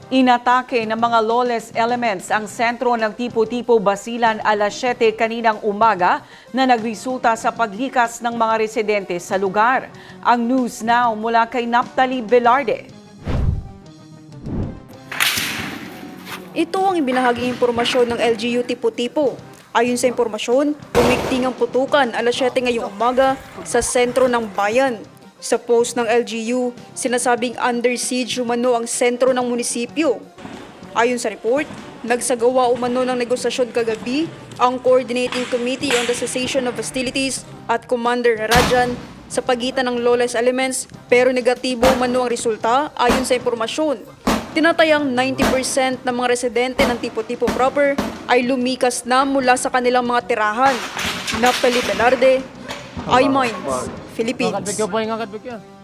Inatake ng mga lawless elements ang sentro ng Tipo-Tipo Basilan alas 7 kaninang umaga na nagresulta sa paglikas ng mga residente sa lugar. Ang news now mula kay Naphtali Velarde. Ito ang ibinahaging impormasyon ng LGU Tipo-Tipo. Ayon sa impormasyon, umigting ang putukan alas 7 ngayong umaga sa sentro ng bayan. Sa post ng LGU, sinasabing under siege umano ang sentro ng munisipyo. Ayon sa report, nagsagawa umano ng negosasyon kagabi ang Coordinating Committee on the Cessation of Hostilities at Commander Rajan sa pagitan ng lawless elements pero negatibo umano ang resulta ayon sa impormasyon. Tinatayang 90% ng mga residente ng Tipo-Tipo proper ay lumikas na mula sa kanilang mga tirahan. Naphtali Velarde, iMinds, Philippines.